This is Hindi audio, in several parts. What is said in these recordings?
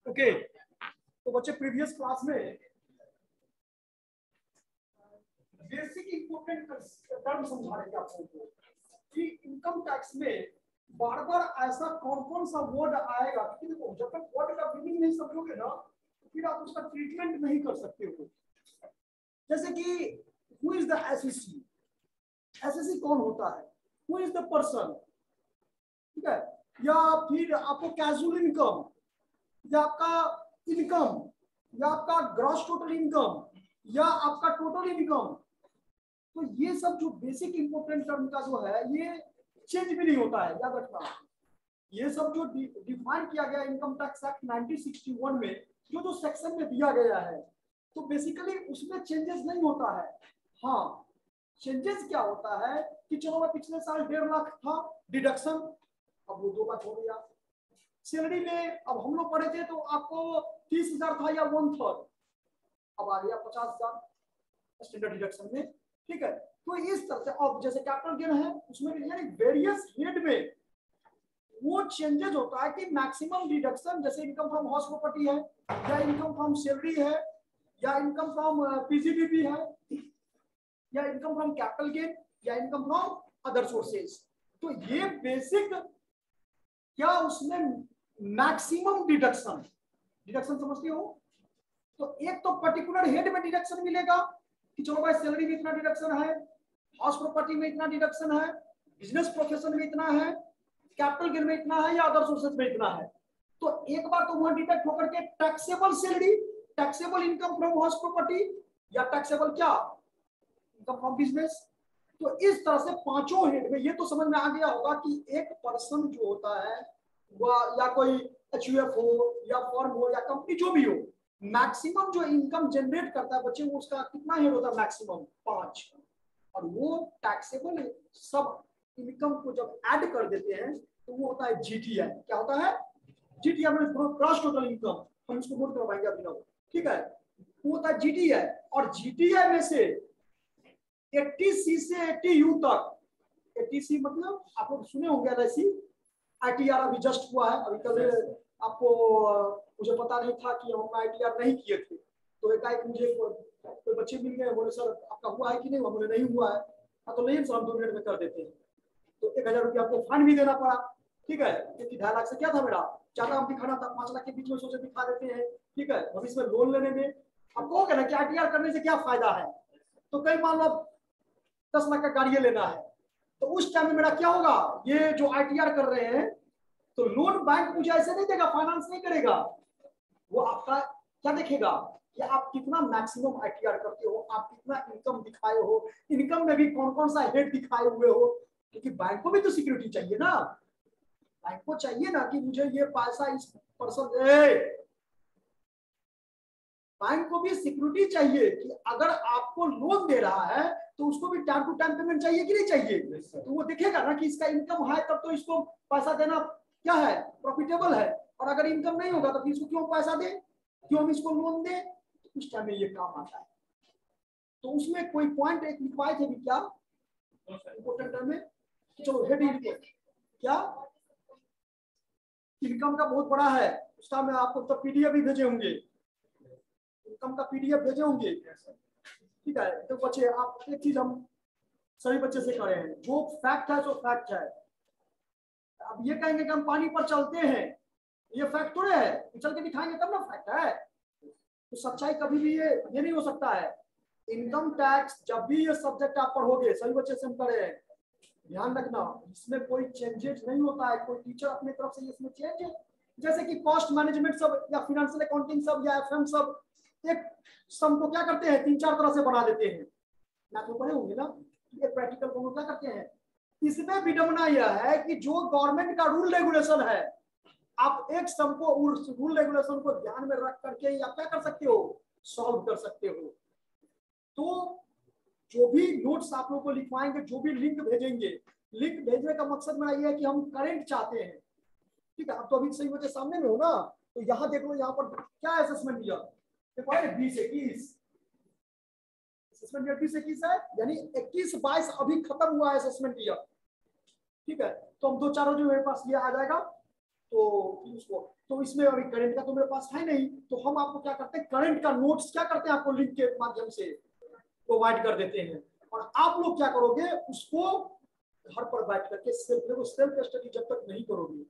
ओके, तो बच्चे प्रीवियस क्लास में बेसिक इंपोर्टेंट टर्म समझा रहे थे आप सबको कि इनकम टैक्स में बार बार ऐसा कौन कौन सा वर्ड आएगा, क्योंकि देखो जब तक वर्ड का मीनिंग नहीं समझोगे ना तो फिर आप उसका ट्रीटमेंट नहीं कर सकते हो। जैसे कि who is the assessee, SSC कौन होता है, हु इज द पर्सन, ठीक है, या फिर आपको कैजुअल इनकम, या आपका इनकम, या आपका ग्रॉस टोटल इनकम, या आपका टोटल इनकम। तो ये सब जो बेसिक इंपोर्टेंट टर्म का जो है ये चेंज भी नहीं होता है, याद रखना। ये सब जो डिफाइन किया गया इनकम टैक्स एक्ट 1961 में जो जो सेक्शन में दिया गया है, तो बेसिकली उसमें चेंजेस नहीं होता है। हाँ, चेंजेस क्या होता है कि चलो मैं पिछले साल 1.5 लाख था डिडक्शन, अब वो 2 लाख हो गया। सैलरी में अब हम लोग पढ़े थे तो आपको 30,000 था या 1/3, अब आ गया 50,000 स्टैंडर्ड डिडक्शन में, ठीक है। तो इस तरह से अब जैसे कैपिटल गेन है उसमें यानी वेरियस हेड में वो चेंजेस होता है कि मैक्सिमम डिडक्शन जैसे इनकम फ्रॉम हाउस प्रॉपर्टी है, या इनकम फ्रॉम सैलरी है, या इनकम फ्रॉम पीजीबीपी है, या इनकम फ्रॉम कैपिटल गेन, या इनकम फ्रॉम अदर सोर्सेज। तो ये बेसिक क्या उसमें मैक्सिमम डिडक्शन, डिडक्शन समझती हो? तो एक तो पर्टिकुलर हेड में डिडक्शन मिलेगा कि चलो भाई सैलरी में इतना डिडक्शन है, हाउस प्रॉपर्टी में इतना डिडक्शन है, बिजनेस प्रोफेशन में इतना है, कैपिटल गेन में इतना है, या अदर सोर्सेज में इतना है। तो एक बार तो वहां डिडक्ट होकर के taxable salary, taxable income from house property, या टैक्सेबल क्या इनकम फ्रॉम बिजनेस। तो इस तरह से पांचों हेड में ये तो समझ में आ गया होगा कि एक पर्सन जो होता है वह या कोई एचयूएफ हो या फर्म हो या कंपनी जो भी हो, मैक्सिमम जो इनकम जनरेट करता है बच्चे वो उसका कितना हेड होता है, मैक्सिमम 5। और वो टैक्सेबल सब इनकम को जब ऐड कर देते हैं तो वो होता है जीटीआई। क्या होता है? जीटीआई मतलब ग्रॉस टोटल इनकम, हम इसको नोट करवाएंगे अभी, ठीक है। वो होता है जीटीआई, और जीटीआई में से 80C से 80U तक, 80C मतलब आप लोग सुने होंगे एलआईसी, आईटीआर अभी जस्ट हुआ है, अभी कल आपको मुझे पता नहीं था कि हम आईटीआर नहीं किए थे, तो एकाएक मुझे कोई बच्चे मिल गए, बोले सर आपका हुआ है कि नहीं, बोले नहीं हुआ है। तो नहीं सर हम 2 मिनट में कर देते हैं। तो 1000 रुपया आपको फाइन भी देना पड़ा, ठीक है, क्योंकि 2.5 लाख से क्या था मेरा, ज्यादा हम दिखाना था, 5 लाख के बीच में सोचे दिखा देते हैं, ठीक है। भविष्य में लोन लेने में आप कहोगे ना कि आईटीआर करने से क्या फायदा है, तो कई मान लो 10 लाख का गाड़ी लेना है, तो उस टाइम में मेरा क्या होगा, ये जो आईटीआर कर रहे हैं तो लोन बैंक मुझे ऐसे नहीं देगा, फाइनेंस नहीं करेगा, वो आपका क्या देखेगा कि आप कितना मैक्सिमम आईटीआर करते हो, आप कितना इनकम दिखाए हो, इनकम में भी कौन कौन सा हेड दिखाए हुए हो, क्योंकि बैंक को भी तो सिक्योरिटी चाहिए ना, बैंक को चाहिए ना कि मुझे ये पैसा इस पर्सन, बैंक को भी सिक्योरिटी चाहिए कि अगर आपको लोन दे रहा है तो उसको भी टाइम टू टाइम पेमेंट चाहिए कि नहीं चाहिए। तो वो देखेगा ना कि इसका इनकम है तब तो इसको पैसा देना क्या है, प्रॉफिटेबल है, और अगर इनकम नहीं होगा तो फिर इसको क्यों पैसा दे, क्यों हम इसको लोन दे, उस टाइम में ये काम आता है। तो उसमें कोई पॉइंट एक लिखवाए थे भी क्या इंपोर्टेंट में, चलो हेड क्या इनकम का बहुत बड़ा है, उसका मैं आपको तो पीडीएफ भी भेजे होंगे, इनकम का पीडीएफ भेजे होंगे, ठीक है। तो बच्चे आप एक चीज हम सभी बच्चे से करें हैं, जो फैक्ट है सो फैक्ट है। अब ये कहेंगे कि हम पानी पर चलते हैं, ये फैक्ट थोड़े है, चल के दिखाएंगे तब ना फैक्ट है। तो सच्चाई कभी भी ये नहीं हो सकता है। इनकम टैक्स जब भी ये सब्जेक्ट आप पढ़ोगे, सभी बच्चे से हम पढ़े हैं, ध्यान रखना इसमें कोई चेंजेस नहीं होता है, कोई टीचर अपने तरफ से इसमें चेंज, जैसे कि कॉस्ट मैनेजमेंट सब या फाइनेंशियल अकाउंटिंग सब या एफएम सब एक सम को क्या करते हैं 3-4 तरह से बना देते हैं, ना तो पढ़े होंगे ना, ये प्रैक्टिकल को क्या करते हैं। इसमें विडंबना यह है कि जो गवर्नमेंट का रूल रेगुलेशन है, आप एक सम को उस रूल रेगुलेशन को ध्यान में रख करके आप क्या कर सकते हो, सॉल्व कर सकते हो। तो जो भी नोट्स आप लोगों को लिखवाएंगे, जो भी लिंक भेजेंगे, लिंक भेजने का मकसद मेरा ये है कि हम करंट चाहते हैं, ठीक है। आप तो अभी सही वजह सामने में हो ना, तो यहाँ देख लो, यहाँ पर क्या असेसमेंट दिया, देखो 20-21 असेसमेंट 20-21 है, यानी 21-22 अभी खत्म हुआ है असेसमेंट ईयर, ठीक है। तो हम 2-4 रोज मेरे पास ये आ जाएगा, फिर उसको तो इसमें अभी करंट का तो मेरे पास है नहीं, तो हम आपको क्या करते हैं, करंट का नोट्स क्या करते हैं आपको लिंक के माध्यम से प्रोवाइड कर देते हैं, और आप लोग क्या करोगे उसको घर पर बैठ करके सेल्फ स्टडी जब तक नहीं करोगे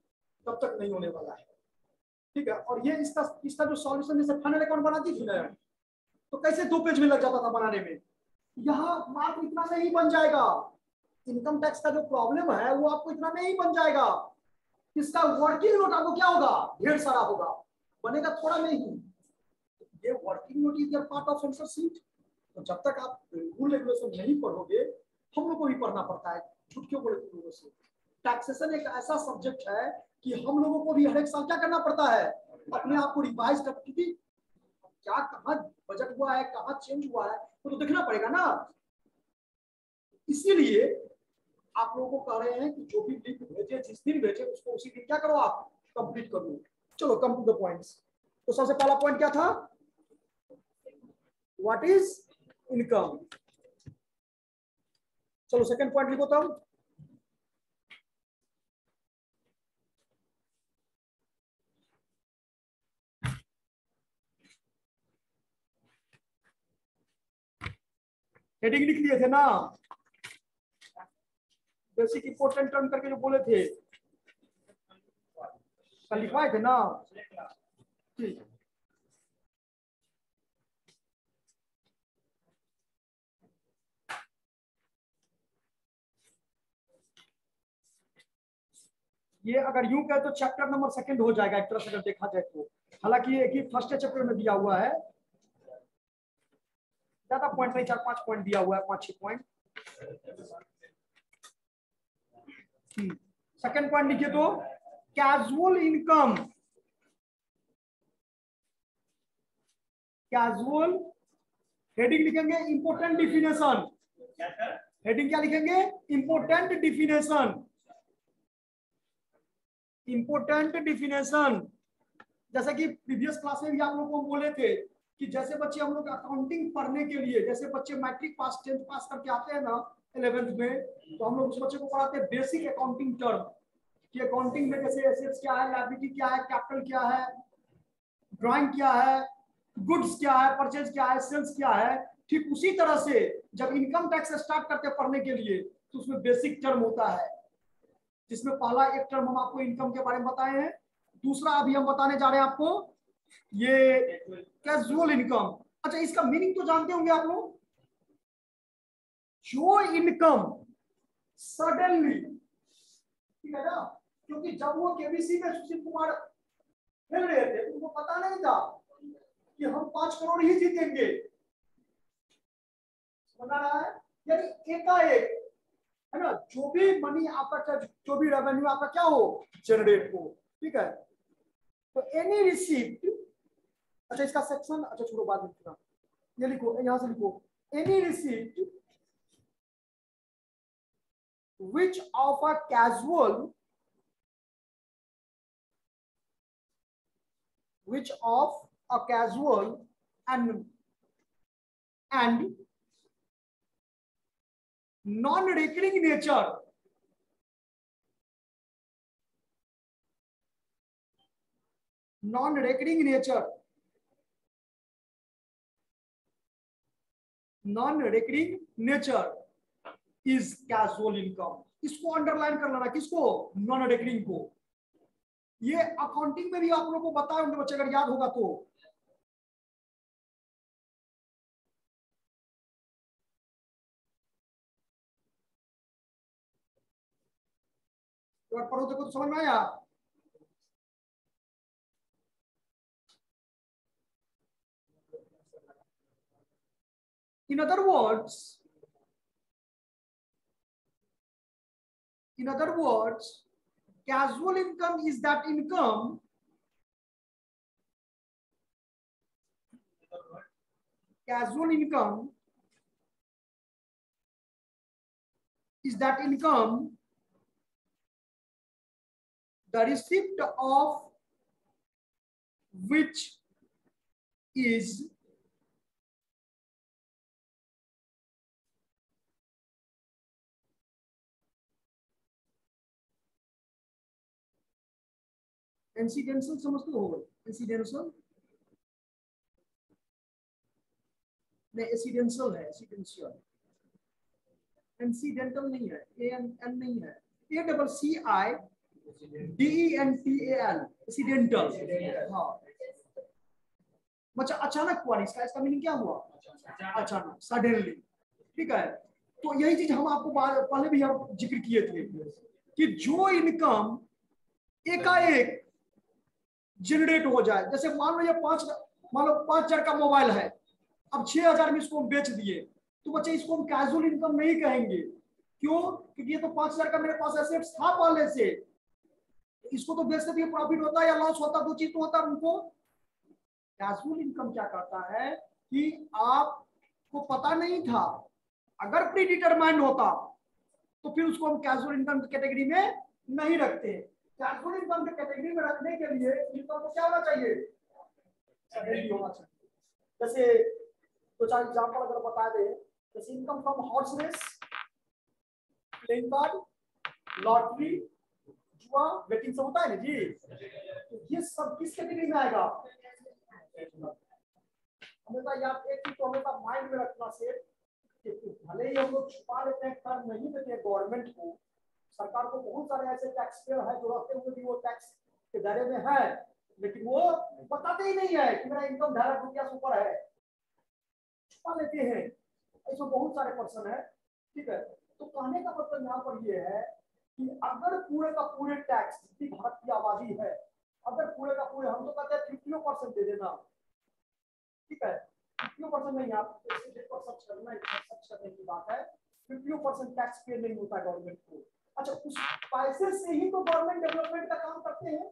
तब तक नहीं होने वाला है, ठीक है। और ये इसका जो सॉल्यूशन जैसे फाइनल अकाउंट बनाती थी ना, तो कैसे 2 पेज में लग जाता था बनाने में, यहाँ मात्र इतना नहीं बन जाएगा। इनकम टैक्स का जो प्रॉब्लम है वो आपको इतना नहीं बन जाएगा, इसका वर्किंग नोट आपको क्या होगा, ढेर सारा होगा, बनेगा थोड़ा नहीं। ये working note is part of answer sheet. तो जब तक आप रूल रेगुलेशन नहीं पढ़ोगे, हम लोग को भी पढ़ना पड़ता है, झूठ क्यों बोले तुम लोगों से। टैक्सेशन एक ऐसा सब्जेक्ट है कि हम लोगों को भी हर एक साल क्या करना पड़ता है, अपने आप को रिवाइज कर, क्योंकि क्या कहाँ बजट हुआ है, कहाँ चेंज हुआ है, तो देखना पड़ेगा ना। इसीलिए आप लोगों को कह रहे हैं कि जो भी लिंक भेजे, जिस दिन भेजे उसको उसी दिन क्या करो, आप कंप्लीट कर लो। चलो कम टू द पॉइंट्स। तो सबसे पहला पॉइंट क्या था, व्हाट इज इनकम। चलो सेकंड पॉइंट लिखो तब। हेडिंग लिख लिए थे ना, बेसिक इंपोर्टेंट टर्म करके जो बोले थे कल लिखवाए थे ना, ठीक। ये अगर यूं कहे तो चैप्टर नंबर सेकंड हो जाएगा एक तरह से अगर देखा जाए तो, हालांकि एक ही फर्स्ट चैप्टर में दिया हुआ है, ज्यादा पॉइंट नहीं, 4-5 पॉइंट दिया हुआ है, 5-6 पॉइंट। सेकंड पॉइंट लिखिए तो कैजुअल इनकम, कैजुअल हेडिंग लिखेंगे इंपोर्टेंट डिफिनेशन, हेडिंग क्या लिखेंगे, इंपोर्टेंट डिफिनेशन, इंपोर्टेंट डिफिनेशन। जैसे कि प्रीवियस क्लास में भी आप लोगों को बोले थे कि जैसे बच्चे हम लोग अकाउंटिंग पढ़ने के लिए, जैसे बच्चे मैट्रिक पास 10th पास करके आते हैं ना 11th में, तो हम लोग उस बच्चे को पढ़ाते हैं बेसिक अकाउंटिंग टर्म, कि अकाउंटिंग में जैसे एसेट्स क्या है, लायबिलिटी क्या है, कैपिटल क्या है, ड्राइंग क्या है, गुड्स क्या है, परचेज क्या है, सेल्स क्या है। ठीक उसी तरह से जब इनकम टैक्स स्टार्ट करते हैं पढ़ने के लिए, तो उसमें बेसिक टर्म होता है, जिसमें पहला एक टर्म हम आपको इनकम के बारे में बताए हैं, दूसरा अभी हम बताने जा रहे हैं आपको ये कैजुअल इनकम। अच्छा इसका मीनिंग तो जानते होंगे आप लोग, जो इनकम सडनली, ठीक है ना, क्योंकि जब वो केबीसी में सुशील कुमार खेल रहे थे उनको पता नहीं था कि हम 5 करोड़ ही जीतेंगे, समझ रहा है, यानी एकाएक, है ना, जो भी मनी आपका, जो भी रेवेन्यू आपका क्या हो, जनरेट हो, ठीक है। तो एनी रिसीप्ट, अच्छा इसका सेक्शन, अच्छा छोड़ो बाद में लिखना, ये लिखो यहां से लिखो, any receipt which of a casual, which of a casual and non-recurring nature, non-recurring nature, non-recurring nature is casual income। इसको अंडरलाइन कर लेना, किसको, नॉन रिकरिंग को। ये अकाउंटिंग में भी आप लोगों को बताए होंगे बच्चे, अगर याद होगा तो। पढ़ो देखो तो समझ में आया। In other words, casual income is that income, casual income is that income, the receipt of which is incidental समझते हो? इंसिडेंशियल नहीं, एसिडेंशियल है, एसिडेंशियल, इंसिडेंटल नहीं है, ए एन एन नहीं है, A double C I D E N T A L, accidental. हाँ, मतलब अचानक हुआ, इसका मीनिंग क्या हुआ? अचानक, सडनली। ठीक है, तो यही चीज हम आपको पहले भी हम जिक्र किए थे कि जो इनकम एकाएक जनरेट हो जाए, जैसे मान लो ये मान लो 5,000 का मोबाइल है, अब 6,000 में इसको हम बेच दिए, तो बच्चे इसको हम कैजुअल इनकम नहीं कहेंगे। क्यों? क्योंकि ये तो 5,000 का मेरे पास एसेट्स था पहले से, इसको तो बेचते भी प्रॉफिट होता है या लॉस होता, दो चीज तो होता है उनको। कैजुअल इनकम क्या करता है कि आपको पता नहीं था, अगर प्री डिटरमाइंड होता तो फिर उसको हम कैजुअल इनकम की कैटेगरी में नहीं रखते। कैजुअल इनकम की कैटेगरी में रखने के लिए इनकम को क्या होना चाहिए? सडनली होना चाहिए। जैसे दो चार एग्जांपल अगर बता दें, जैसे income from horse race, playing card, lottery, जुआ, बेटिंग सब होता है ना जी, तो ये सब किस कैटेगरी में आएगा? हमेशा याद, एक चीज तो हमेशा माइंड में रखना से, भले ही हम लोग छुपा लेते हैं, कर नहीं देते हैं गवर्नमेंट को, सरकार को बहुत सारे ऐसे टैक्स पेयर है जो रहते हुए भी वो टैक्स के दायरे में है, लेकिन वो बताते ही नहीं है कि मेरा इनकम 1,500,000 रुपया से ऊपर है, छुपा लेते हैं। ऐसे बहुत सारे पर्सन है। ठीक है, तो कहने का मतलब यहाँ पर ये है कि अगर पूरे का पूरे टैक्स, जितनी भारत की आबादी है, अगर पूरे का पूरे, हम तो कहते हैं 50% दे देना, ठीक है, 50% नहीं, आप सर्च करना, सर्च करने की बात है, 50% टैक्स पे नहीं होता गवर्नमेंट को। अच्छा, उस पैसे से ही तो गवर्नमेंट डेवलपमेंट का काम करते हैं,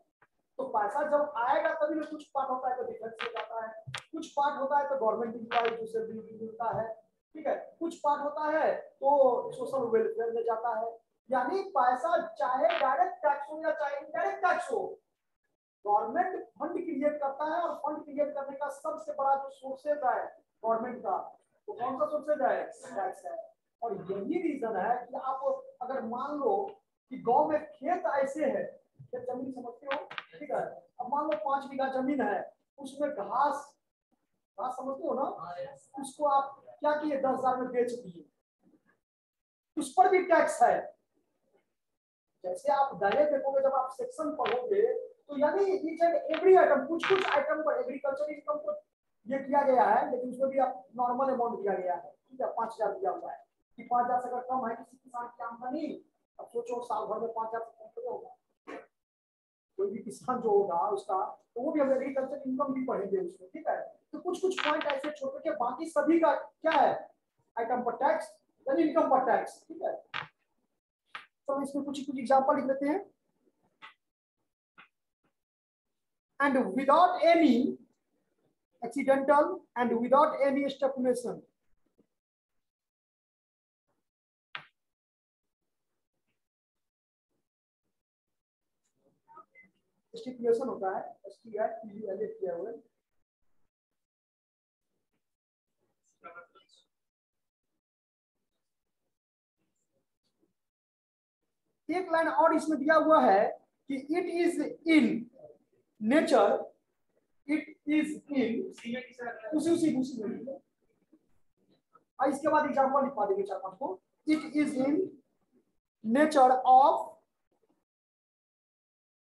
तो पैसा जब आएगा तभी ना, कुछ पार्ट होता है तो डिफेंस में जाता है, कुछ पार्ट होता है तो गवर्नमेंट एम्प्लॉय जो मिलता है, ठीक है, कुछ पार्ट होता है तो सोशल वेलफेयर में जाता है। यानी पैसा चाहे डायरेक्ट टैक्स हो या चाहे इनडायरेक्ट टैक्स हो, गवर्नमेंट फंड क्रिएट करता है, और फंड क्रिएट करने का सबसे बड़ा जो सोर्सेज है गवर्नमेंट का, तो कौन सा सोर्सेज है? टैक्स है। और यही रीजन है कि आप अगर मान लो कि गांव में खेत ऐसे है, खेत जमीन समझते हो, ठीक है, अब मान लो 5 बीघा जमीन है, उसमें घास, घास समझते हो ना, उसको आप क्या किए, 10,000 में बेच दिए, उस पर भी टैक्स है। जैसे आप डायरेक्ट देखोगे, जब आप सेक्शन पढ़ोगे, तो यानी ईच एंड एवरी आइटम, कुछ कुछ आइटम पर एग्रीकल्चर इनकम को ये किया गया है, लेकिन उसमें भी आप नॉर्मल अमाउंट दिया गया है, ठीक है, 5,000 दिया हुआ है कि 5,000 से अगर कम है किसी किसान की आमदनी, अब सोचो साल भर में 5,000 से कम होगा, कोई भी किसान जो होगा उसका, तो वो भी हम एग्रीकल्चर इनकम भी पढ़ेंगे उसमें, ठीक है। तो कुछ कुछ पॉइंट ऐसे छोड़ के बाकी सभी का क्या है? आइटम पर टैक्स यानी इनकम पर टैक्स, ठीक है। तो इसमें कुछ कुछ एग्जांपल लिख लेते हैं। And without any accidental and without any stipulation, stipulation होता है, STIPULA किया हुआ है, एक लाइन और इसमें दिया हुआ है कि it is in nature, it is इन उसी में, और इसके बाद एग्जांपल लिखवा देंगे 4-5 को। It is in nature of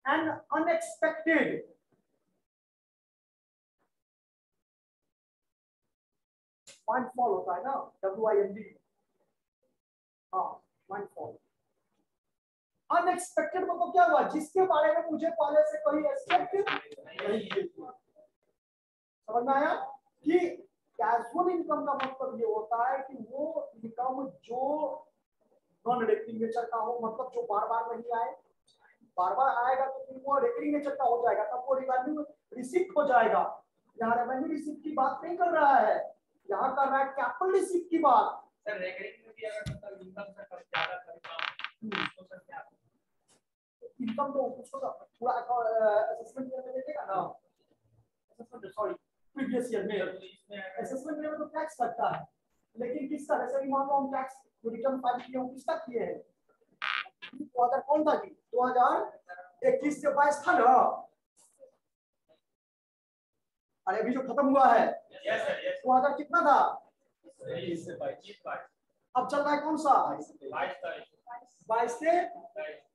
an unexpected windfall होता है ना, WIND, हाँ माइंडफॉल। अनएक्सपेक्टेड मतलब क्या हुआ? जिसके बारे में मुझे पहले से कोई एक्सपेक्ट नहीं किया। समझ में आया कि कैजुअल इनकम का मतलब ये होता है कि वो इनकम जो नॉन रेकरिंग नेचर का हो, मतलब जो बार बार नहीं आए, बार बार आएगा तो फिर वो रेकरिंग नेचर का हो जाएगा, तब वो रेवेन्यू रिसीप्ट हो जाएगा। यहाँ रेवेन्यू रिसीप्ट की बात नहीं कर रहा है, यहाँ कर रहा है कैपिटल रिसीप्ट की बात। सर रेकरिंग में भी अगर मतलब इनकम से कम ज्यादा कम तो सर क्या इनकम तो उसको पूरा असेसमेंट ईयर में देखेगा ना, असेसमेंट सॉरी प्रीवियस ईयर में असेसमेंट ईयर में तो टैक्स कटता है, लेकिन किस तरह से मान लो हम टैक्स रिटर्न फाइल किए हो, किसका किए हैं? 2000 कौन था जी? 2021 से 22 था ना, अरे अभी जो खत्म हुआ है यस सर यस 2000 कितना था, 20 से 22 अब चल रहा है कौन सा 22 से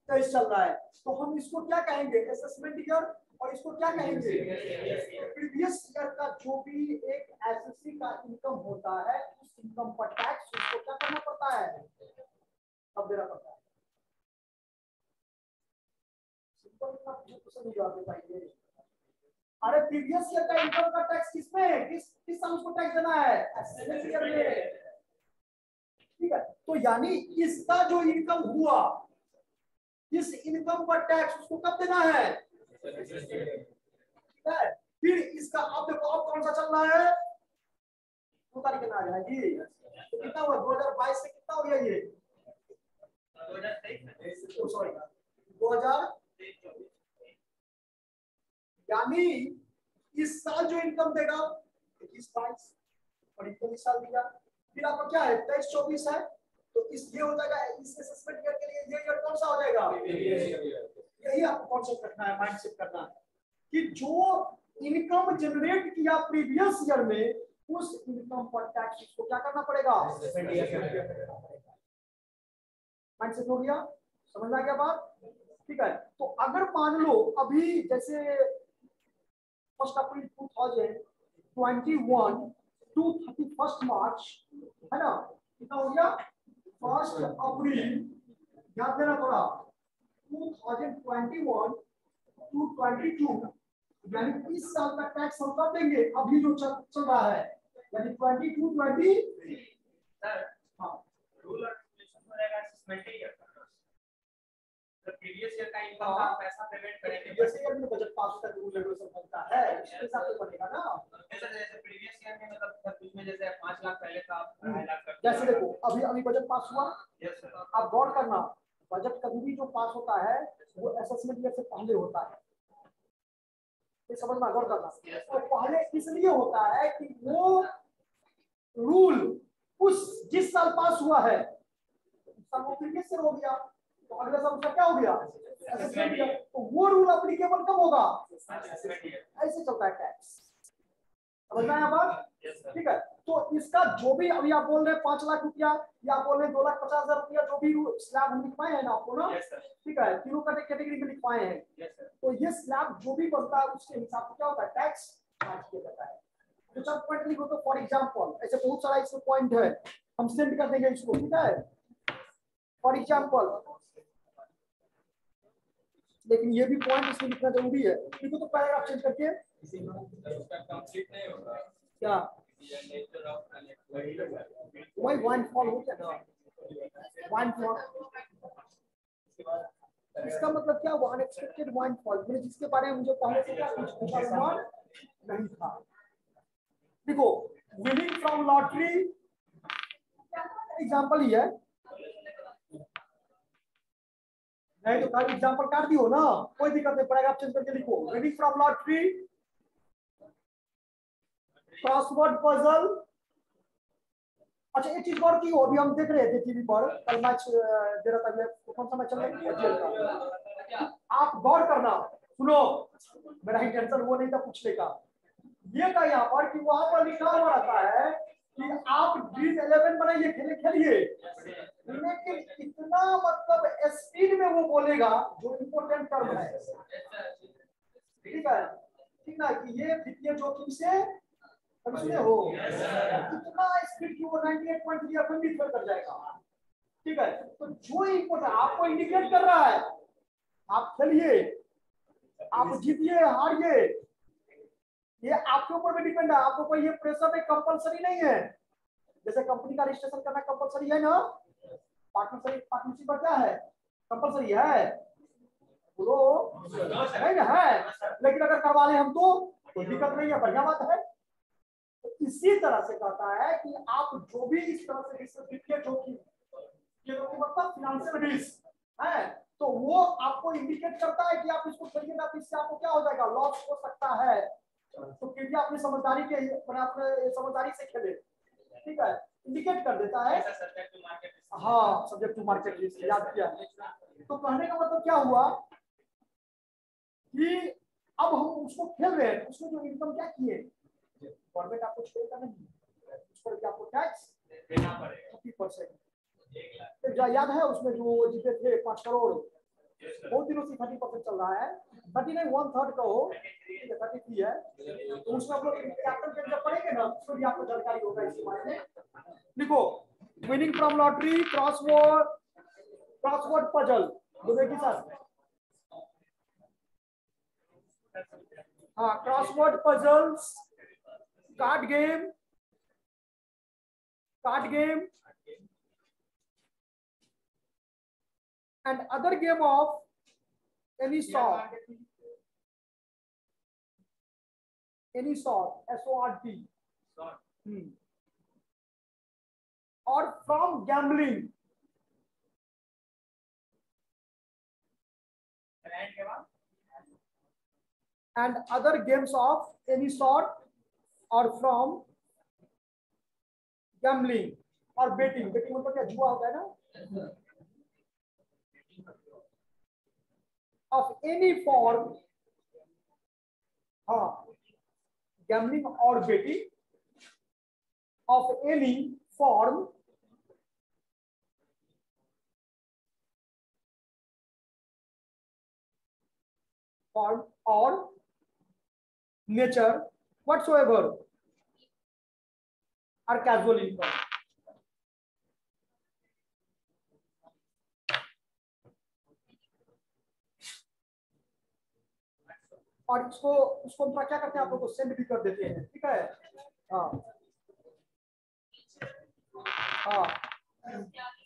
23 चल रहा है। तो हम इसको क्या कहेंगे, असेसमेंट ईयर, और इसको क्या कहेंगे, प्रीवियस ईयर का जो भी एक एसएससी का इनकम होता है उस इनकम पर टैक्स उसको क्या करना पड़ता है, अब देना पड़ता है। सिंपल इतना क्वेश्चन नहीं जवाब दे पाएंगे। अरे प्रीवियस ईयर का इनकम का टैक्स किसमें है, किस साल उसको टैक्स देना है, एसएससी ईयर में, ठीक है। तो यानी इसका जो इनकम हुआ इस इनकम पर टैक्स उसको कब देना है, ठीक है। फिर इसका अब देखो अब कौन सा चल रहा है, 2 तारीख में आ जाएगी, तो कितना हुआ 2022 से कितना हो गया ये 2023 सॉरी 2023, यानी इस साल जो इनकम देगा 21-22 और इनकम इस साल दिया, फिर आपका क्या है 23-24 है, तो इस ये हो जाएगा इस असेसमेंट ईयर के लिए ये ईयर कौन सा हो जाएगा, यही आपको कॉन्सेप्ट रखना है, माइंडसेट करना है कि जो इनकम जनरेट किया प्रीवियस ईयर में उस इनकम पर टैक्स उसको क्या करना पड़ेगा, माइंडसेट हो गया, समझ आ गया बात, ठीक है। तो अगर मान लो अभी जैसे 1 अप्रैल 2021 टू 31 मार्च है ना, कितना हो गया 1 अप्रैल, याद देना थोड़ा 2021 टू 22, यानी इस साल का टैक्स हम कर देंगे अभी जो चल रहा है, यानी 22-23 सर हाँ रूल और रेगुलेशन रहेगा असेसमेंट ईयर का, तो प्रीवियस ईयर का इनकम का पैसा पेमेंट करेंगे, जैसे ईयर में बजट पास होता है रूल रेगुलेशन बनता है उसके हिसाब से बनेगा ना। जैसे प्रीवियस ईयर में मतलब उसमें जैसे 5 लाख पहले का 2.5 लाख कर, जैसे देखो अभी बजट पास हुआ, यस सर, आप गौर करना बजट कभी भी जो पास होता है वो असेसमेंट ईयर से पहले होता है, ये समझना गौर करना। तो पहले इसलिए होता है कि वो रूल उस जिस साल पास हुआ है उस साल वो प्रीवियस ईयर हो गया, तो अगले साल उसका क्या हो गया असेसमेंट ईयर, तो वो रूल एप्लीकेबल कब होगा, ऐसे चलता है टैक्स, समझना है बात, ठीक है। तो इसका जो भी अभी आप बोल रहे हैं 5 लाख रुपया या आप बोल रहे हैं 2,50,000 रुपया, जो भी स्लैब हम लिखवाए हैं ना आपको ना, ठीक है, तीनों कैटेगरी में लिखवाए हैं, तो ये स्लैब जो भी बनता है उसके हिसाब से क्या होता है टैक्स चार्ज किया जाता है। तो सब पॉइंट लिखो, तो फॉर एग्जांपल ऐसे बहुत सारा इसमें पॉइंट है, हम सेंड कर देंगे इसको, ठीक है। फॉर एग्जांपल लेकिन ये भी पॉइंट इसमें लिखना जरूरी है, लिखो तो पैराग्राफ चेंज करके कंप्लीट नहीं होगा क्या वही वन फॉल हो क्या, वन फॉल इसका मतलब क्या हुआ, अनएक्सपेक्टेड वन फॉल, मैंने जिसके बारे में मुझे पहले से क्या कुछ नहीं था। देखो विनिंग फ्रॉम लॉटरी एग्जांपल ही है, नहीं तो खाली एग्जांपल काट दियो ना, कोई दिक्कत नहीं, पैराग्राफ चेंज करके लिखो winning from lottery, crossword puzzle. अच्छा एक चीज और की हो, अभी हम देख रहे थे टीवी पर कल मैच दे रहा था, कौन सा मैच चल रहा है, आप गौर करना, सुनो मेरा इंटेंशन वो नहीं था पूछने का, ये था यहाँ पर कि वहां पर लिखा हुआ रहता है कि आप ड्रीम 11 बनाइए खेलिए, लेकिन इतना मतलब स्पीड में वो बोलेगा जो इम्पोर्टेंट टर्म है, ठीक है, ठीक ना, कि ये वित्तीय जोखिम से समझते हो, इतना स्पीड की वो 98.3 अपन भी फेल कर जाएगा, ठीक है। तो जो इम्पोर्टेंट आपको इंडिकेट कर रहा है, आप खेलिए, आप जीतिए हारिए, ये आपके ऊपर भी डिपेंड है, आपको कोई ये प्रेशर में कंपलसरी नहीं है, जैसे कंपनी का रजिस्ट्रेशन करना कंपलसरी है ना, पार्टनरशिप पर क्या है कंपलसरी है, बोलो नहीं ना है, लेकिन अगर करवा ले हम तो कोई दिक्कत नहीं है, बढ़िया बात है। तो इसी तरह से कहता है कि आप जो भी इस तरह से वित्तीय जोखिम मतलब फिनेंशियल रिस्क है, तो वो आपको इंडिकेट करता है कि आप इसको खेलिएगा तो इससे आपको क्या हो जाएगा, लॉस हो सकता है, तो कृपया अपनी समझदारी के अपने समझदारी से खेले, ठीक है, इंडिकेट कर देता है, हाँ सब्जेक्ट टू मार्केट रिस्क याद किया। तो कहने का मतलब क्या हुआ कि अब हम उसको खेल रहे हैं, उसमें जो इनकम क्या किए गवर्नमेंट आपको छोड़ेगा नहीं, उस पर भी आपको टैक्स देना पड़ेगा 30%। 1 लाख। याद है उसमें जो जीते थे 5 करोड़, बहुत दिनों से 30% चल रहा है, 30 नहीं 1/3 का हो, 33 है, तो उसमें आप लोग कैपिटल गेन जब पढ़ेंगे ना उसमें भी आपको जानकारी होगा इसके बारे में। लिखो winning from lottery, crossword puzzle, बोलेगी सर? हाँ, crossword puzzles, card game and other game of any sort, SORT, or from gambling and other games of any sort or from gambling और betting मतलब क्या जुआ होता है ना, of any form, हाँ gambling or betting of any form or nature whatsoever are casual income। और उसको हम क्या करते हैं, आप लोगों को सेंड भी कर देते हैं, ठीक है। हाँ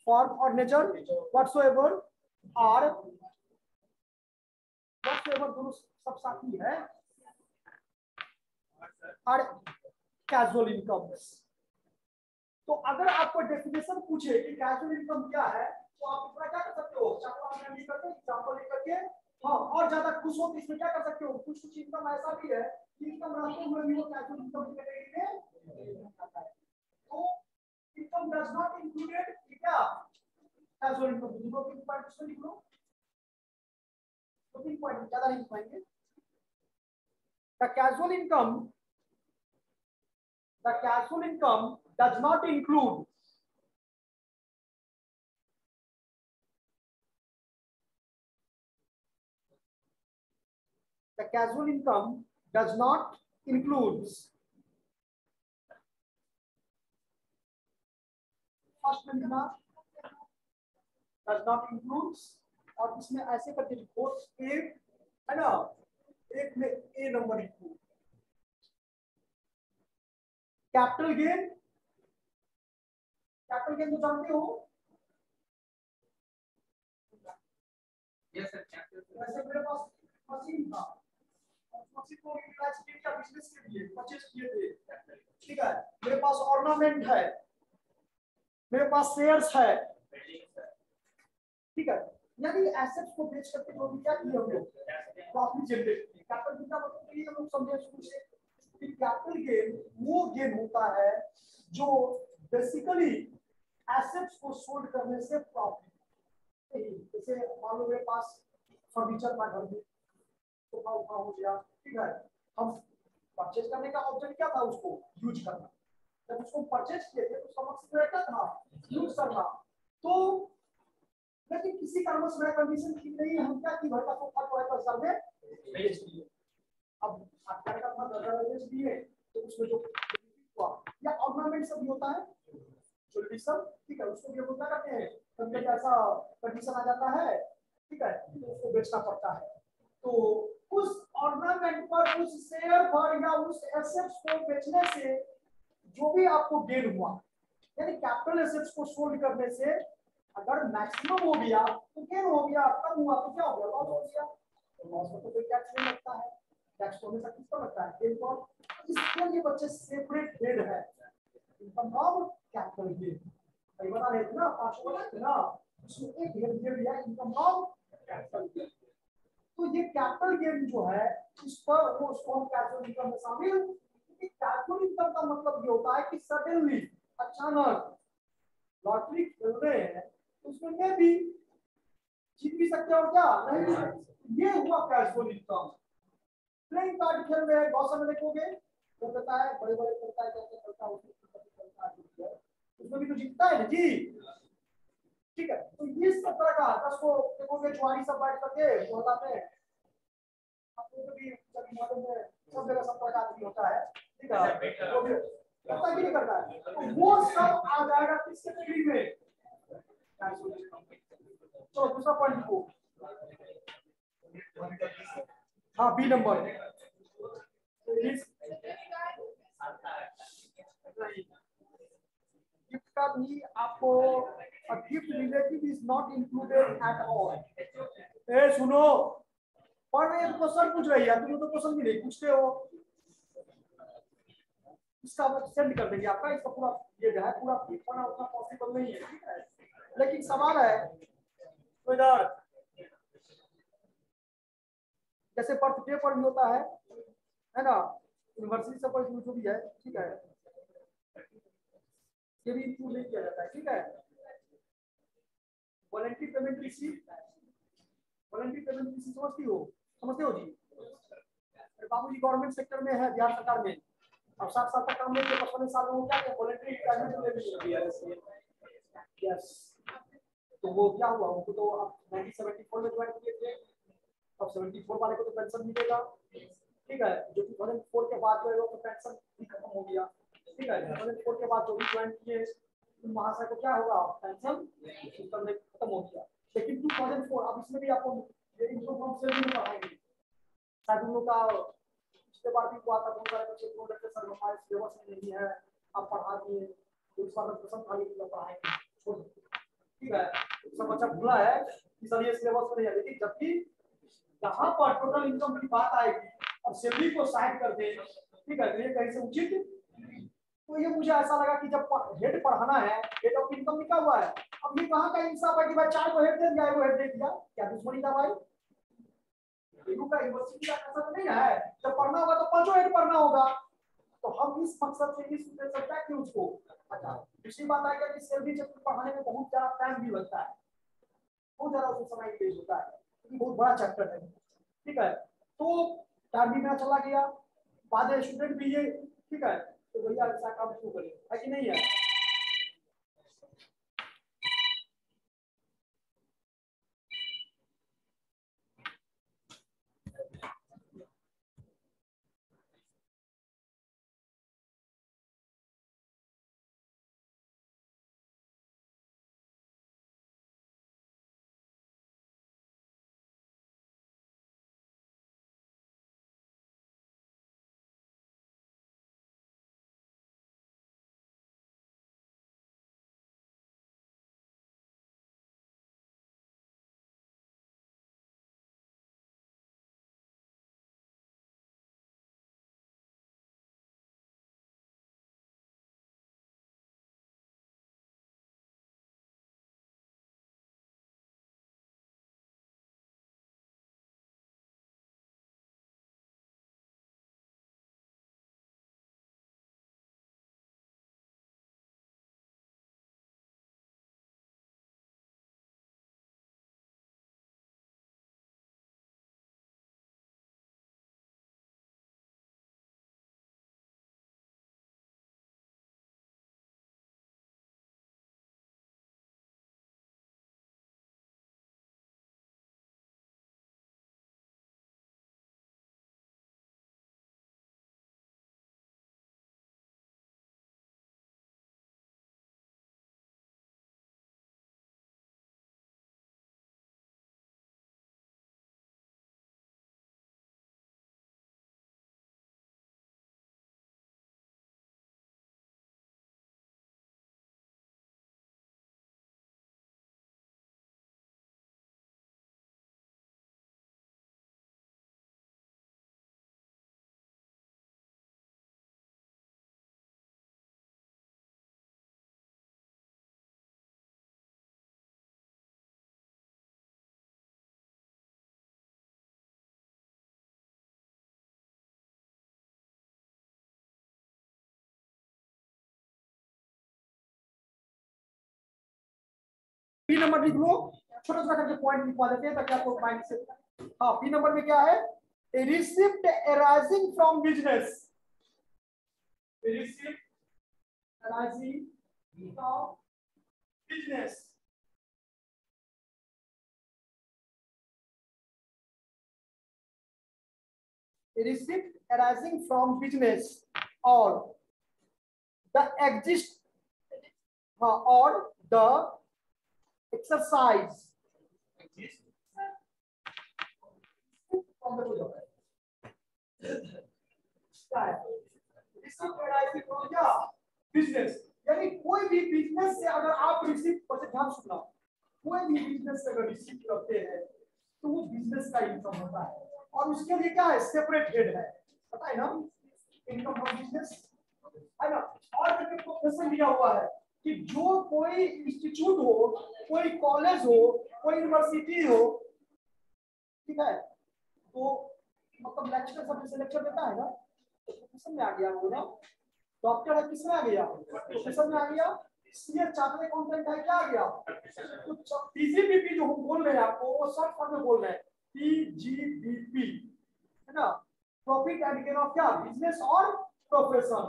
फॉर्म और नेचर व्हाटसोएवर आर, व्हाटसोएवर दोनों सब साथी है, आर कैजुअल इनकम्स। तो अगर आपको डेफिनेशन पूछे कि कैजुअल इनकम क्या है तो आप इसमें क्या कर सकते हो, एग्जांपल लेकर के हाँ और ज्यादा खुश हो तो इसमें क्या कर सकते हो, कुछ इनकम ऐसा भी है कि इनकम रहते हुए भी वो कैजुअल इनकम की कैटेगरी में आता है। तो इनकम डज नॉट इंक्लूडेड क्या कैजुअल इनकम, दो तीन पॉइंट इसमें लिख लो, दो तीन पॉइंट ज्यादा नहीं लिख पाएंगे। The casual income does not include the casual income does not includes first में लिखना does not includes, और इसमें ऐसे करके लिखो एक है ना, एक में ए नंबर लिखो कैपिटल गेन तो जानते हो, यस सर कैपिटल। वैसे मेरे पास मशीन था, मशीन को यूटिलाइज किया बिजनेस के लिए परचेज किए थे, ठीक है। मेरे पास ऑर्नामेंट है, मेरे पास शेयर्स है, ठीक है। यानी एसेट्स को बेच करके जो भी क्या किए हम लोग प्रॉफिट जनरेट किए। कैपिटल गेन का मतलब ये हम लोग समझे शुरू से कि कैपिटल गेन वो गेन होता है जो बेसिकली एसेट्स को सोल्ड करने से प्रॉफिट। जैसे मान लो मेरे पास फर्नीचर का घर है, सोफा हो गया, ठीक है। हम परचेज करने का ऑब्जेक्ट क्या था, उसको यूज करना। जब उसको परचेज किए थे तो उसका मकसद क्या था, यूज करना। तो लेकिन किसी कारण से मेरा कंडीशन ठीक नहीं है, हम क्या की भाई का सोफा को है 10,000 में बेच दिए। अब आपका का था 10,000 बेच दिए तो उसमें जो हुआ या ऑर्नामेंट सब होता है ज्वेलरी सब, ठीक है, उसको भी हम क्या करते हैं, कभी ऐसा कंडीशन आ जाता है, ठीक है, तो उसको बेचना पड़ता है। तो उस ऑर्नामेंट पर, उस शेयर पर या उस एसेट्स को बेचने से जो भी आपको गेन हुआ, यानी कैपिटल एसेट्स को सोल्ड करने से अगर मैक्सिमम हो गया तो गेन हो गया, कम हुआ तो क्या हो गया, लॉस हो गया। तो लॉस में तो कोई टैक्स नहीं लगता है, टैक्स तो हमेशा किसका लगता है, गेन पर। इसके लिए बच्चे सेपरेट हेड है इनकम फ्रॉम कैपिटल गेन। कई बता रहे थे ना, 5 बता थे ना, उसमें एक हेड दिया इनकम फ्रॉम कैपिटल गेन। तो ये कैपिटल गेन जो है इस पर वो उसको हम कैपिटल इनकम में शामिल, क्योंकि कैपिटल इनकम का मतलब ये होता है कि सडनली अचानक लॉटरी खेल रहे हैं उसमें मैं भी जीत भी सकते और क्या नहीं, ये हुआ कैजुअल इनकम। प्लेइंग कार्ड खेल रहे हैं, बहुत समय देखोगे वो कहता है बड़े बड़े करता है, कैसे करता है, उसमें भी तो जीतता है ना जी। ठीक है, तो ये सब तरह का 10 को देखोगे ज्वारी सब बांट करके मोहल्ला में, आपको भी जब मोहल्ले में सब जगह सब प्रकार की होता है। ठीक है, वो भी करता कि नहीं करता है, तो वो सब आ जाएगा किस कैटेगरी में। तो दूसरा पॉइंट लिखो, हाँ बी नंबर, गिफ्ट का भी आपको gift relative is not included at all. ए सुनो, पढ़ रहे तो क्वेश्चन पूछ रही है, तुम तो क्वेश्चन भी नहीं पूछते हो। इसका सेंड कर देंगे आपका, इसका पूरा ये जो है पूरा पढ़ना उतना पॉसिबल नहीं है। ठीक है, लेकिन सवाल है तो इधर जैसे बर्थडे पर भी होता है ना, यूनिवर्सिटी से पर जो भी है। ठीक है, ये भी इंक्लूड नहीं किया जाता है। ठीक है, voluntary payment receipt, voluntary payment receipt समझते हो जी। बाबूजी गवर्नमेंट सेक्टर में है, बिहार सरकार में, अब 7 साल तक काम नहीं किया, 55 साल में क्या किया, वॉलंटरी रिटायरमेंट ले लिया। यस, तो वो क्या हुआ, उनको तो अब 1974 में ज्वाइन किए थे, अब 74 वाले को तो पेंशन मिलेगा। ठीक है, जो 2004 के बाद जो है वो पेंशन भी खत्म हो गया। ठीक है, 2004 के बाद जो भी ज्वाइन किए महाशय को क्या होगा, पेंशन सिस्टम में खत्म हो गया। लेकिन 2004, अब इसमें भी आपको ये इनको फ्रॉम से भी पढ़ाएंगे, शायद उन लोग का पिछले बार भी हुआ था, बहुत सारे बच्चे को लगता सर हमारे सिलेबस में नहीं है, आप पढ़ा दिए, तो इस बार में पसंद खाली की पढ़ाएंगे। ठीक है, सब बच्चा भूला है कि सर ये सिलेबस में नहीं है, लेकिन जबकि यहाँ पर टोटल इनकम की बात आएगी और सैलरी को साइड कर दे, ठीक है, ये कहीं से उचित। तो ये मुझे ऐसा लगा कि जब हेड पढ़ाना है, हेड ऑफ इनकम लिखा हुआ है, अब ये कहाँ का इंसाफ है कि भाई 4 को हेड दे दिया, वो हेड दे दिया, क्या दुश्मनी था भाई? का यूनिवर्सिटी का ऐसा नहीं है, जब पढ़ना होगा तो 5 हेड पढ़ना होगा। तो हम इस मकसद से इस दे सकता है कि उसको अच्छा। दूसरी बात है कि सैलरी चैप्टर पढ़ाने में बहुत ज्यादा टाइम भी लगता है, बहुत ज्यादा उसमें समय वेस्ट होता है, क्योंकि बहुत बड़ा चैप्टर है। ठीक है, तो टाइम भी मेरा चला गया, बाद स्टूडेंट भी ये। ठीक है, तो भैया ऐसा काम क्यों करें, है कि नहीं है? पी नंबर लिख लो, छोटा छोटा करके पॉइंट लिखवा देते हैं ताकि आपको माइंड से। हाँ, पी नंबर में क्या है, receipt arising from business. receipt arising from business. A receipt arising from business or the exist or the exercise business, यानी कोई भी बिजनेस से अगर आप रिसीव पर ध्यान सुनना, कोई भी बिजनेस से अगर रिसीव करते हैं तो वो बिजनेस का इनकम होता है और उसके लिए क्या है, सेपरेट हेड है, पता है ना, इनकम फ्रॉम बिजनेस है ना। और प्रोफेशन दिया हुआ है कि जो कोई इंस्टीट्यूट हो, कोई कॉलेज हो, कोई यूनिवर्सिटी हो, ठीक है, तो मतलब लेक्चर सब से लेक्चर देता है ना, तो प्रोफेशन में आ गया वो ना, डॉक्टर है किसमें आ गया, प्रोफेशन में आ गया, सीए चार्टर्ड अकाउंटेंट है क्या आ गया, तो पीजीबीपी जो हम बोल रहे हैं आपको वो शॉर्ट फॉर्म में बोल रहे हैं, पीजीबीपी है ना, प्रॉफिट एंड गेन ऑफ क्या, बिजनेस और प्रोफेशन,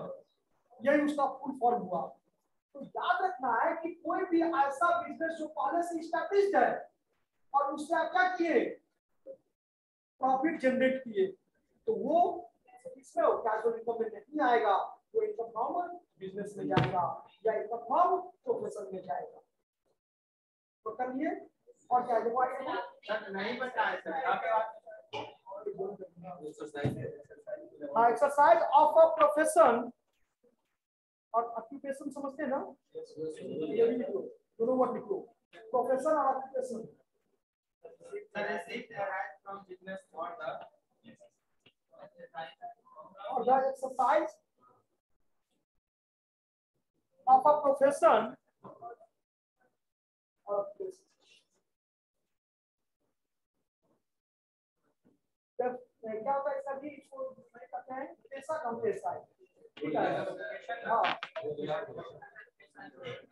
यही उसका फुल फॉर्म हुआ। तो याद रखना है कि कोई भी ऐसा बिजनेस जो पहले से एस्टैब्लिश्ड है और उससे आप क्या किए, प्रॉफिट जनरेट किए, तो वो इसमें कैजुअल इनकम में नहीं आएगा, वो इनकम फ्रॉम बिजनेस में जाएगा या इनकम फ्रॉम प्रोफेशन में जाएगा। तो करिए और क्या सर नहीं बताया sir, exercise of a profession और ऑक्यूपेशन समझते हैं ना, ये भी लिखो, दोनों वर्ड लिखो, प्रोफेशन और ऑक्यूपेशन। और the exercise of a profession or जब क्या होता है सभी इसको नहीं करते हैं, पैसा कम पैसा है, ठीक है, हाँ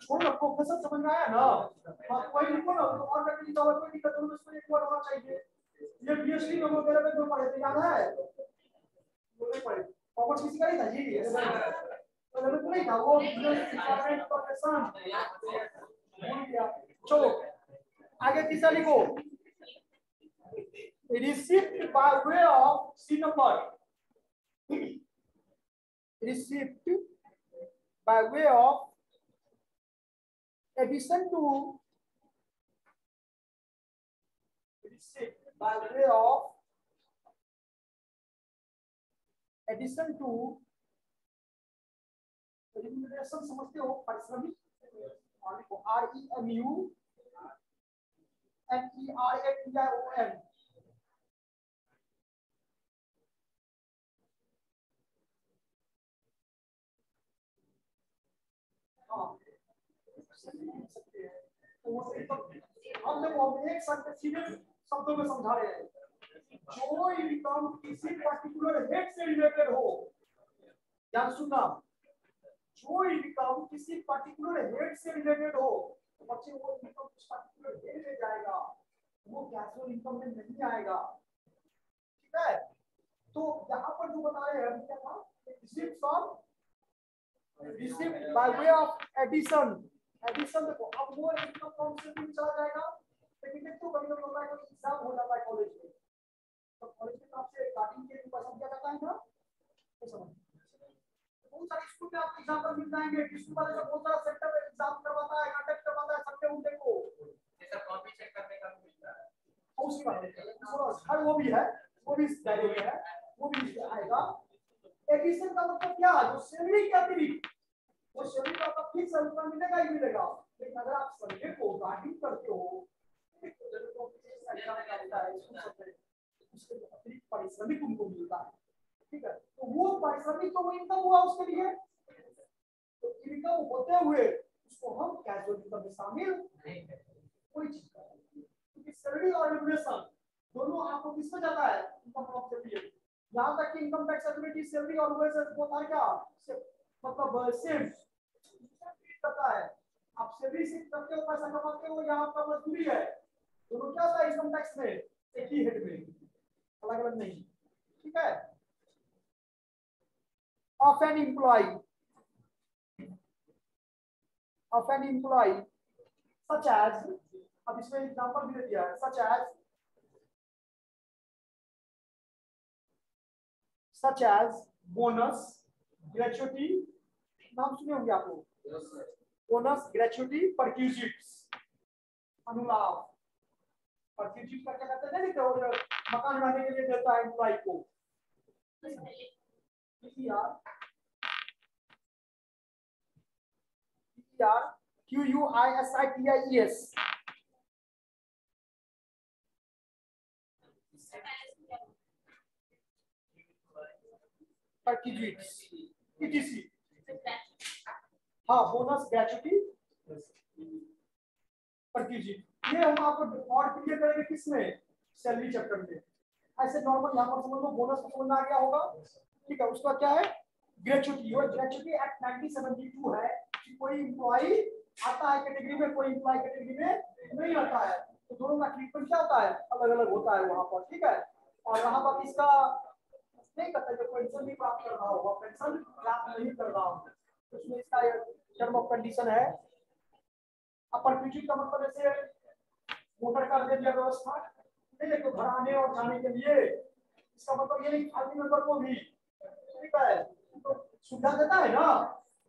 छोड़ रखो, प्रोफेशन समझ में आया ना, हाँ कोई लिखो ना, तो और मैं लिखा हुआ कोई दिक्कत नहीं, उसमें एक वर्ड होना चाहिए, ये बीएससी में वगैरह में जो पढ़े थे याद है, वो नहीं पढ़े, कॉमर्स किसी का नहीं था जी, तो नहीं था वो डिपार्टमेंट प्रोफेशन भूल गया। चलो आगे तीसरा लिखो, receipt by way of C number, receipt by way of addition to, receipt by way of addition to remuneration, समझते हो, पारिश्रमिक, REMU NERATION, हम लोग एक सीधे शब्दों में समझा रहे हैं, जो इनकम किसी पर्टिकुलर हेड से रिलेटेड हो, ध्यान सुनना, जो इनकम किसी पर्टिकुलर हेड से रिलेटेड हो, तो बच्चे वो इनकम किस पर्टिकुलर हेड में जाएगा, वो कैजुअल इनकम में नहीं आएगा, ठीक है। तो यहाँ पर जो बता रहे हैं क्या था, receipt from, receipt by way of addition, addition देखो, अब वो इनकम फ्रॉम से भी चला जाएगा, लेकिन देखो कभी कभी होता है कि एग्जाम हो जाता है कॉलेज में, तो कॉलेज की तरफ से गार्डियन के ऊपर सब क्या करता है ना, तो समझ बहुत सारे स्कूल में आपको एग्जांपल मिल जाएंगे, स्कूल वाले सब बहुत सारा सेक्टर में एग्जाम करवाता है, कंडक्ट करवाता है, सबके उनके को ये सब कॉपी चेक करने का मिलता है, और उसकी बात है, हर वो भी है, वो भी इस दायरे में है, वो भी आएगा। एडिशन का मतलब क्या, जो सैलरी के अतिरिक्त, वो सैलरी का आपका फिक्स इनकम मिलेगा ही मिलेगा, लेकिन अगर आप संडे को गार्डिंग करते हो, तो एग्जाम करता है, उसके अतिरिक्त पारिश्रमिक उनको मिलता है, ठीक है, तो वो पारिश्रमिक तो वो इनकम हुआ उसके लिए, तो इनकम होते हुए उसको हम कैजुअल इनकम में शामिल नहीं करते, कोई चीज नहीं, क्योंकि सैलरी और रिम्यूनरेशन दोनों आपको किसमें जाता है, इनकम फ्रॉम सैलरी, यहां तक कि इनकम टैक्स एलिजिबिलिटी सैलरी और रिम्यूनरेशन वो था क्या, मतलब सेम करता है, आप सैलरी से करते हो, पैसा कमाते हो, यहाँ आपका मजदूरी है, दोनों क्या था इनकम टैक्स में एक ही हेड में, अलग अलग नहीं, ठीक है। Of an employee, of an employee such as, अब इसमें एग्जांपल भी दे दिया है, सच एज बोनस, ग्रेचुइटी, नाम सुने होंगे आप लोग, बोनस, ग्रेचुइटी, परक्यूजिट्स, अनुलाभ। परक्यूजिट का क्या कहते हैं ना, और मकान बनाने के लिए देता है एम्प्लॉय को, QUISITIES, परक्यूजिट्स, ETC। हाँ, बोनस, ग्रेचुइटी, परक्यूजिट, ये हम आपको और क्लियर करेंगे किसमें, सैलरी चैप्टर में। ऐसे नॉर्मल यहाँ पर समझ लो, बोनस को समझना आ गया होगा, ठीक है। उसका क्या है, ग्रेचुइटी। और ग्रेचुइटी एक्ट 1972 है कि कोई एम्प्लॉय आता है कैटेगरी में, कोई एम्प्लॉय कैटेगरी में नहीं आता है, तो दोनों का ट्रीटमेंट क्या होता है, अलग अलग होता है वहां पर, ठीक है। और वहां पर इसका नहीं करता जो पेंशन भी प्राप्त कर रहा होगा, पेंशन प्राप्त नहीं कर रहा होगा, तो उसमें इसका टर्म ऑफ कंडीशन है। अपरक्यूजिट का मतलब जैसे मोटर कार दे दिया व्यवस्था, ठीक है, तो घर आने और जाने के लिए, इसका मतलब ये नहीं खाली मेंबर को भी, ठीक है, तो सुविधा देता है ना।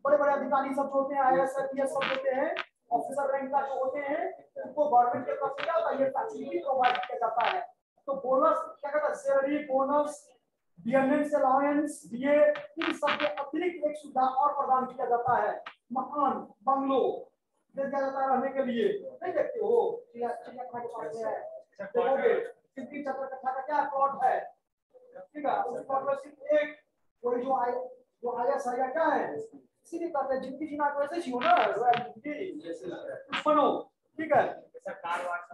बड़े बड़े अधिकारी सब जो होते हैं, IAS IPS सब होते हैं, ऑफिसर रैंक का जो होते हैं, उनको गवर्नमेंट के पास क्या होता है, ये फैसिलिटी प्रोवाइड किया जाता है। तो बोनस क्या कहता है, salary, bonus, dearness allowance, DA, इन सब के अतिरिक्त एक सुविधा और प्रदान किया जाता है, मकान, बंगलो दे दिया जाता है रहने के लिए। नहीं देखते हो चिड़ियाखाना के पास में है, देखोगे कितनी चक्कर कट्ठा का क्या प्लॉट है, ठीक है। उस प्लॉट में सिर्फ एक कोई जो IAS है क्या है, इसीलिए कहते हैं जिंदगी जीना तो ऐसे जियो ना, जिंदगी बनो, ठीक है।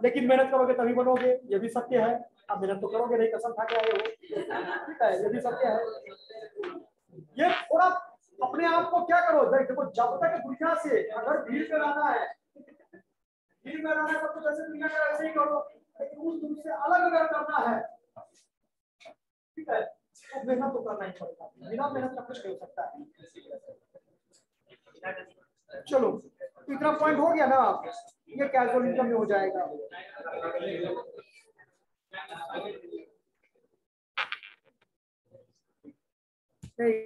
लेकिन मेहनत करोगे तभी बनोगे, ये भी सत्य है। आप मेहनत तो करोगे नहीं, कसम खा के आए हो, ठीक है, ये भी सत्य है। ये थोड़ा अपने आप को क्या करो, देखो जब तक दुनिया से अगर भीड़ में रहना है, भीड़ में रहना है तब तो जैसे दुनिया का ऐसे ही करो, लेकिन उस दुनिया से अलग अगर करना है, ठीक है, तो मेहनत तो करना ही पड़ेगा, बिना मेहनत का कुछ नहीं हो सकता है। चलो, तो इतना पॉइंट हो गया ना, ये कैजुअल इनकम में हो जाएगा। नहीं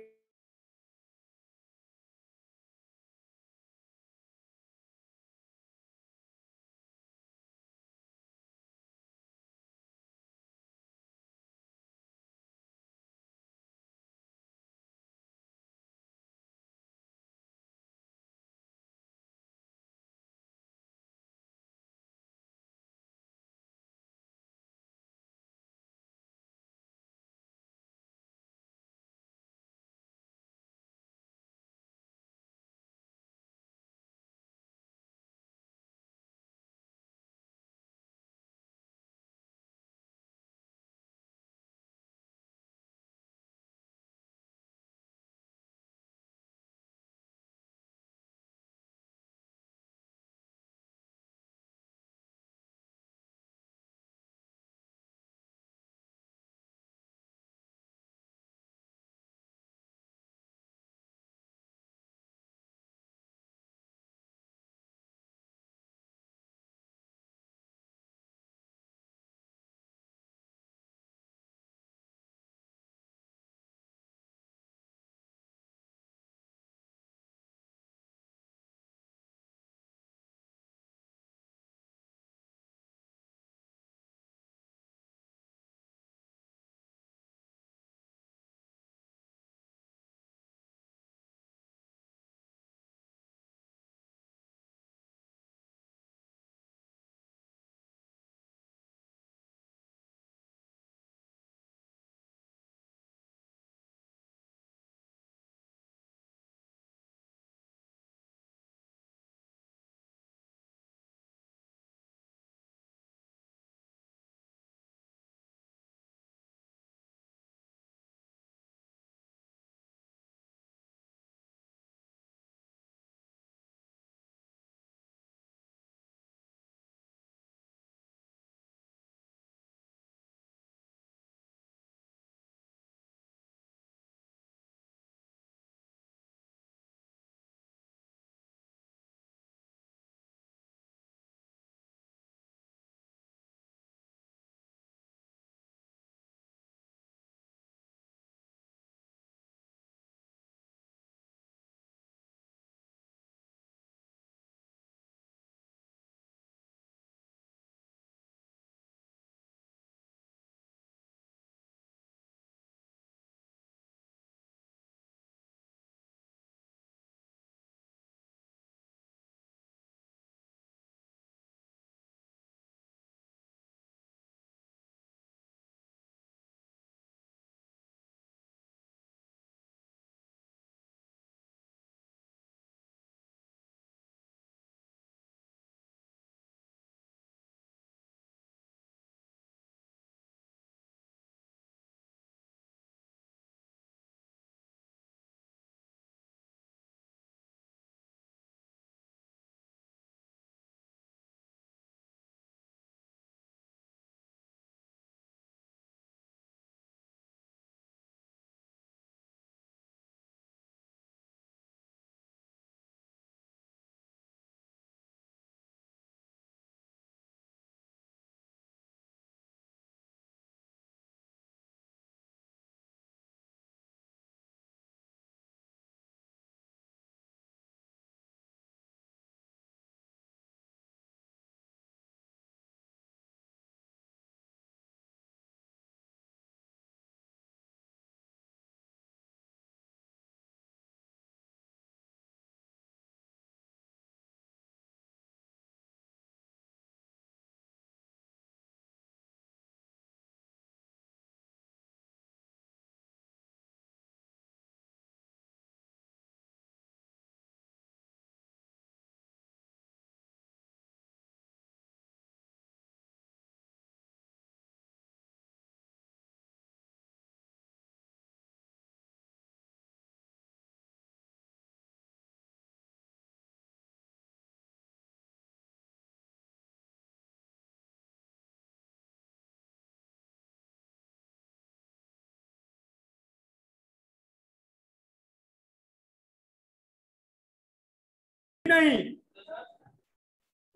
नहीं?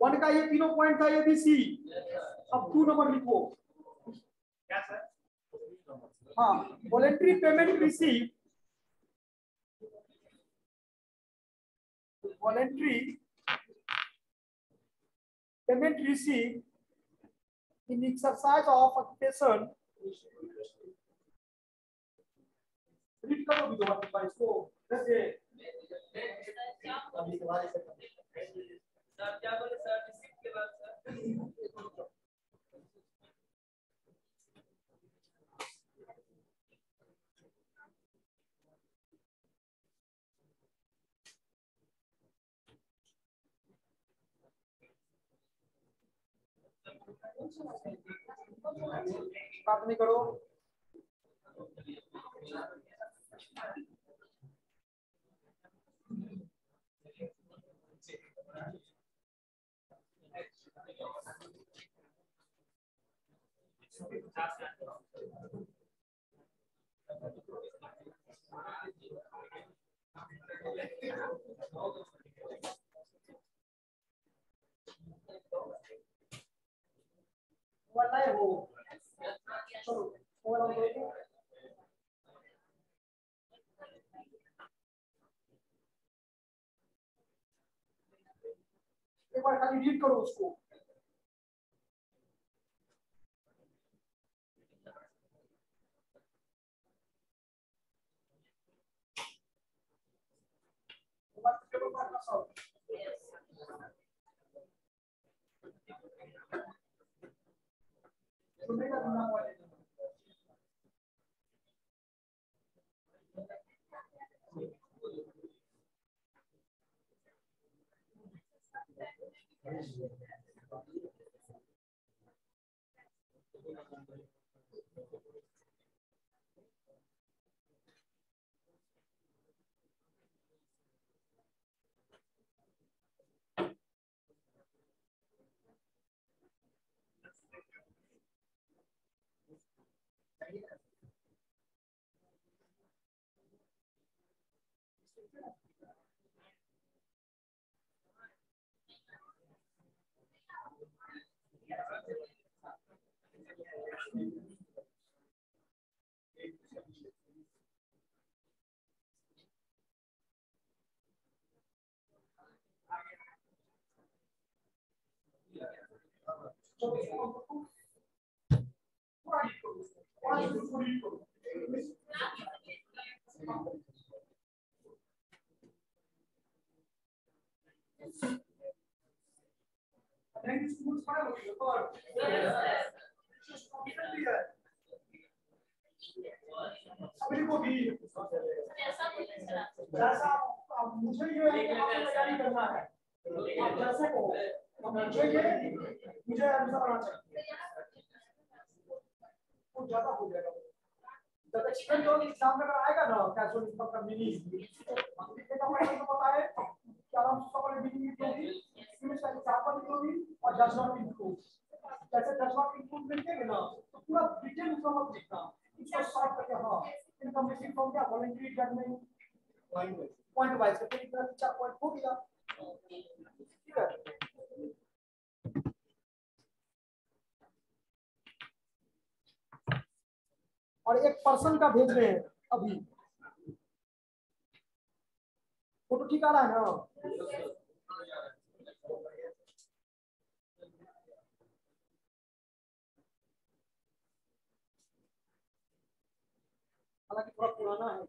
1 का ये तीनों पॉइंट था ABC। अब 2 नंबर लिखो। क्या सर? हाँ, voluntary payment receive, voluntary payment receive in exercise of occupation, read करो भी दोबारा इसको जैसे सर क्या बोले सर? रिसीव के बाद सर बात नहीं करो। वाला है वो, चलो वाला देखो। एक बार खाली रीड करो उसको। मुझे ये तैयारी करना है, आप जैसे को मुझे आंसर आना चाहिए, कुछ ज्यादा हो जाएगा। जब एक्सपेरिमेंट जो एग्जाम में अगर आएगा ना कैजुअल इनकम का मीनिंग लिखने का पहले तो पता है कि आराम से सबको मीनिंग लिखोगी, इसमें से एग्जांपल लिखोगी और डज नॉट इंक्लूड। जैसे डज नॉट इंक्लूड लिखेंगे ना तो पूरा डिटेल उसका मत लिखना, इसको शॉर्ट करके हाँ इनकम रिसीव फ्रॉम क्या वॉलंटरी गवर्नमेंट पॉइंट वाइज करके इतना 4 पॉइंट हो गया। ठीक है, और एक पर्सन का भेज रहे हैं अभी, फोटो ठीक आ रहा है ना? हालांकि थोड़ा पुराना है।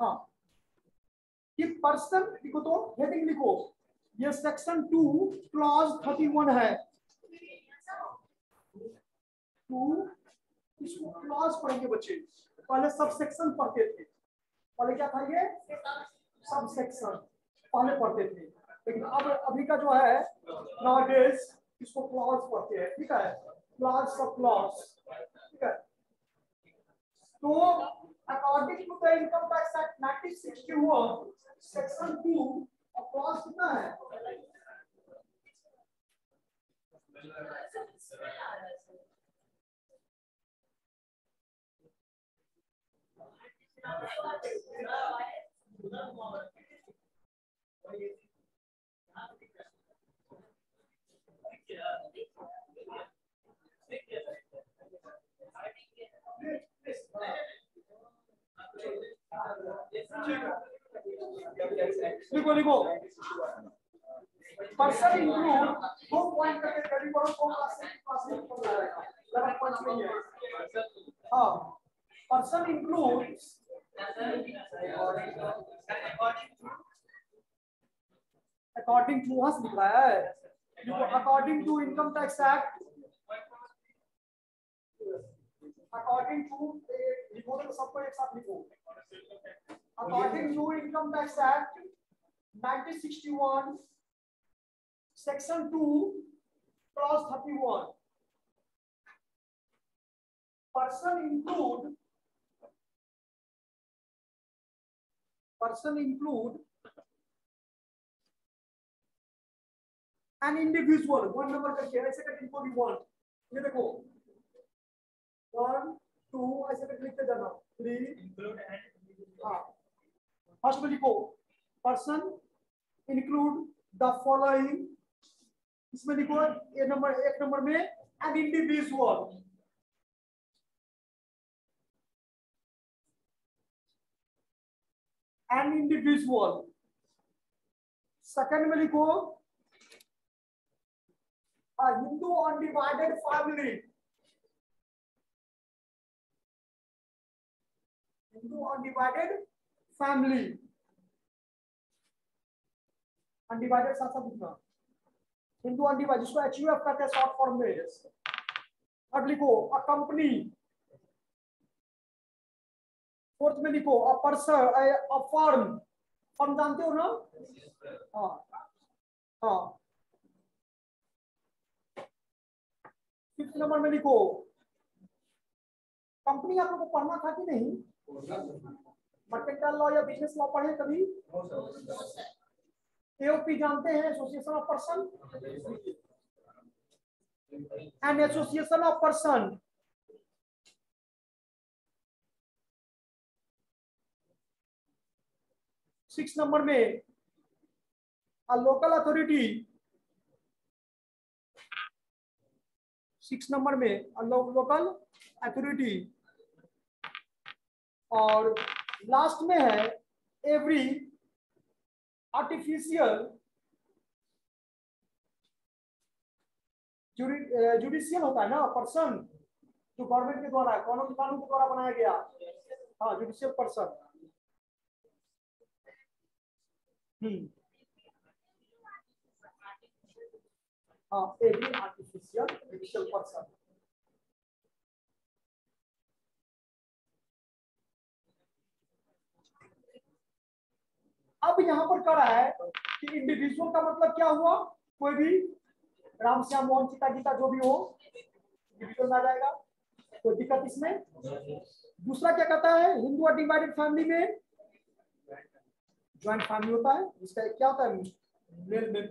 हाँ कि पर्सन लिखो, तो हेडिंग लिखो, ये सेक्शन 2 क्लॉज 31 है। 2 इसको क्लॉज पढ़ेंगे बच्चे, पहले सब सेक्शन पढ़ते थे, पहले क्या था ये सब सेक्शन पहले पढ़ते थे, लेकिन अब अभी का जो है नाउअडेज इसको क्लॉज पढ़ते हैं, ठीक है, क्लॉज सब क्लॉज, ठीक है। तो according to the income tax act 1961 section 2 और क्लॉज कितना है, लिखो लिखो, पर्सन इंक्लूड 2 पॉइंट करके करीब और 2 क्लास में लगभग पॉइंट नहीं है। हाँ, पर्सन इंक्लूड्स अकॉर्डिंग टू, वहां से लिख रहा है, देखो according to income tax act, according to, लिखो तो सबको एक साथ लिखो, according to income tax act 1961 section 2 clause 31, person include an individual, 1 number करके ऐसे करके इनको भी 1, ये देखो 1 2 ऐसे करके लिखते जाना, 3, हाँ फर्स्ट में लिखो पर्सन इंक्लूड द फॉलोइंग, इसमें लिखो ये नंबर, 1 नंबर में an individual, an individual, second में लिखो Hindu undivided family, Hindu undivided family, undivided साथ साथ लिखना, हिंदू अनडिवाइडेड, जिसको एचयूएफ कहते हैं शॉर्ट फॉर्म में। अब लिखो अ कंपनी, फोर्थ में लिखो a person, a firm, firm जानते हो ना, हाँ हाँ, फिफ्थ नंबर में लिखो, कंपनी आप लोगों को पढ़ना था कि नहीं, मर्केंटाइल लॉ या बिजनेस लॉ पढ़े कभी, एओपी जानते हैं, association of person, and association of person, six number में अ लोकल अथॉरिटी, 6 नंबर में लोकल अथॉरिटी, और लास्ट में है एवरी आर्टिफिशियल जुडिशियल होता है ना पर्सन, जो गवर्नमेंट के द्वारा कानून के द्वारा बनाया गया, हाँ जुडिशियल पर्सन, हाँ एवरी आर्टिफिशियल जुडिशियल पर्सन। अब यहाँ पर क्या रहा है कि इंडिविजुअल का मतलब क्या हुआ, कोई भी राम श्याम मोहन सीता गीता जो भी हो इंडिविजुअल में आ जाएगा, कोई दिक्कत इसमें। दूसरा क्या कहता है, हिंदू अनडिवाइडेड फैमिली में ज्वाइंट फैमिली होता है, इसका क्या होता है, मेल में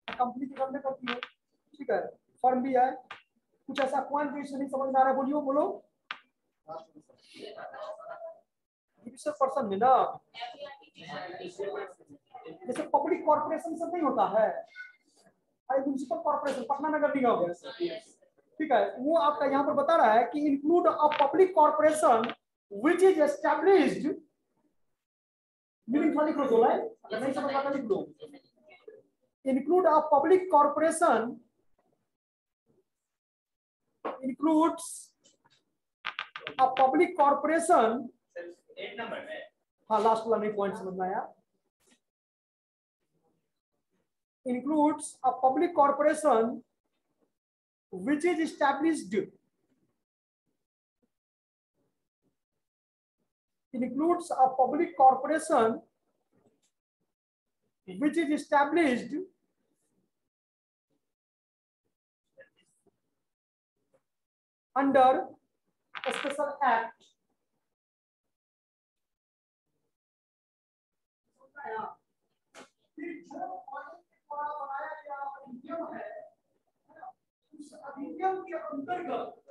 कंपनी की रन करती है, ठीक है, फर्म भी है। कुछ ऐसा पॉइंट जो इससे नहीं समझ में आ रहा है, बोलियो बोलो, जुडिशियल पर्सन में ना, जैसे पब्लिक कॉर्पोरेशन सब नहीं होता है, म्युनिसिपल कॉर्पोरेशन पटना नगर निगम, ठीक है, वो आपका यहाँ पर बता रहा है कि include a public corporation which is established, meaning खाली लिख दो, नहीं समझ आता लिख दो, include a public corporation, includes a public corporation. 8 number में हाँ लास्ट वाला नहीं पॉइंट समझ में आया. Includes a public corporation which is established. Includes a public corporation which is established under a special act. बनाया गया अधिनियम है, उस अधिनियम के अंतर्गत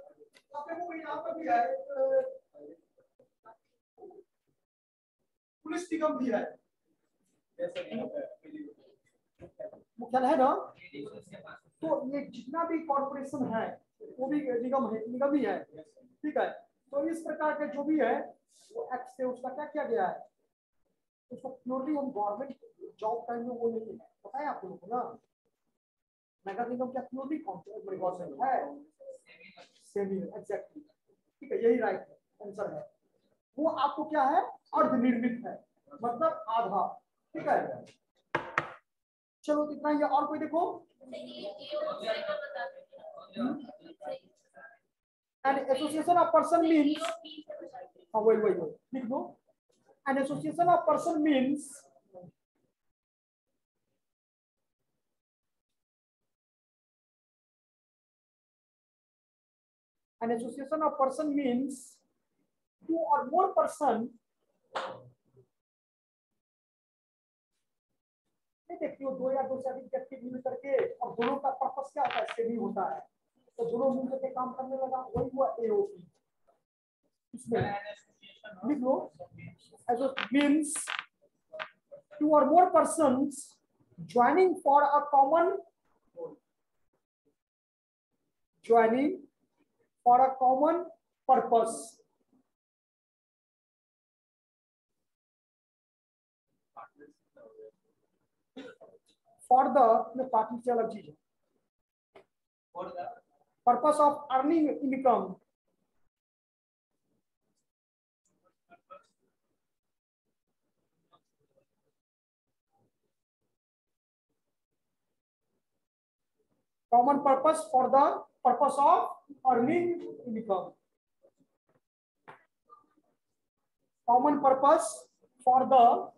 आपको यहाँ पर भी है पुलिस निगम भी है, मुख्यालय है ना. तो ये जितना भी कॉर्पोरेशन है वो भी निगम है, निगम ही है. ठीक है. तो इस प्रकार के जो भी है वो एक्ट से उसका क्या किया गया है, उसको प्योरली हम गवर्नमेंट जॉब टाइम में वो नहीं है. पता है आप लोगों को ना, नगर निगम क्या प्योरली गवर्नमेंट है, सेमी एग्जैक्टली. ठीक है, यही राइट आंसर है. वो आपको क्या है, अर्धनिर्मित है, मतलब आधा. ठीक है. चलो इतना ही. और कोई देखो. An association of person means, wait, लिख दो. An association of person means an association of person means two or more person. देखिए दो या दो से अधिक व्यक्ति मिल करके, और दोनों का पर्पस क्या होता है, सेमी होता है. तो दोनों मिलकर के काम करने लगा, वही हुआ एओपी. इसमें लिख लो. Means two or more persons joining for a common purpose. For the party से अलग चीज है. for the Purpose of earning income. Common purpose for the purpose of earning income. Common purpose for the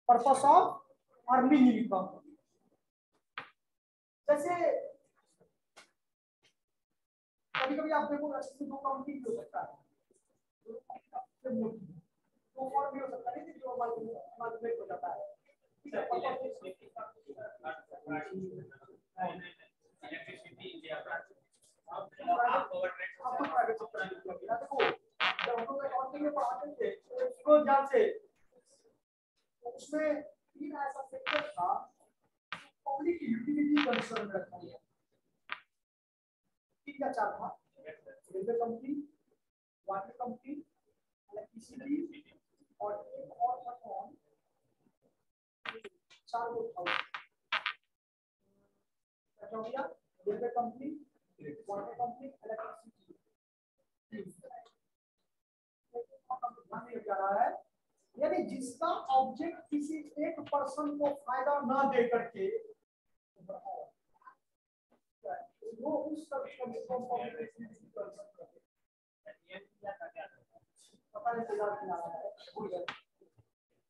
purpose of earning income. जैसे कभी-कभी आप देखो ऐसे दो कंपनी हो सकता है, तो और भी हो सकता है कि जो मार्केट हो जाता है. ठीक है. उसमें तीन ऐसा सेक्टर था पब्लिक यूटिलिटी कंसर्न रखा गया. तीन या चार था. Railway company, water company, electricity और एक और था, चार लोग था. क्या हो गया? Railway company, water company, electricity. ध्यान दिया जा रहा है, यानी जिसका ऑब्जेक्ट किसी एक पर्सन को फायदा ना दे करके वो उस पता नहीं.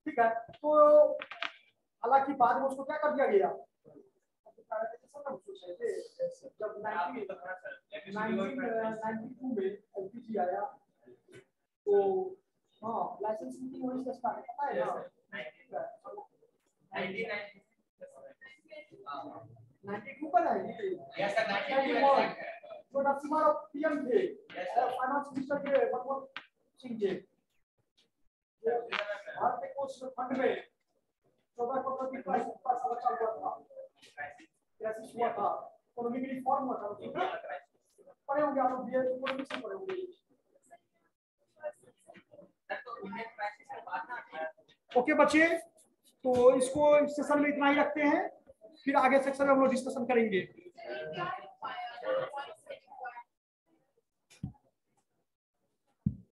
ठीक है. तो हालांकि बाद में उसको क्या कर दिया गया, जब 1992 में एलपीजी आया तो हाँ लाइसेंसिंग की वही सस्ता है, पता है ना. 92 का है. यस सर 92 जो नरसिम्हा पीएम थे, फाइनेंस मिनिस्टर के मनमोहन सिंह जी, भारत के कोष फंड में 14 करोड़ की पैसा बचा हुआ था. क्राइसिस हुआ था, इकोनॉमिक रिफॉर्म हुआ था. पढ़े होंगे आप लोग, बीए इकोनॉमिक्स में पढ़े होंगे. ओके बच्चे, तो इसको सेशन में इतना ही रखते हैं. फिर आगे सेक्शन में हम लोग डिस्कशन करेंगे।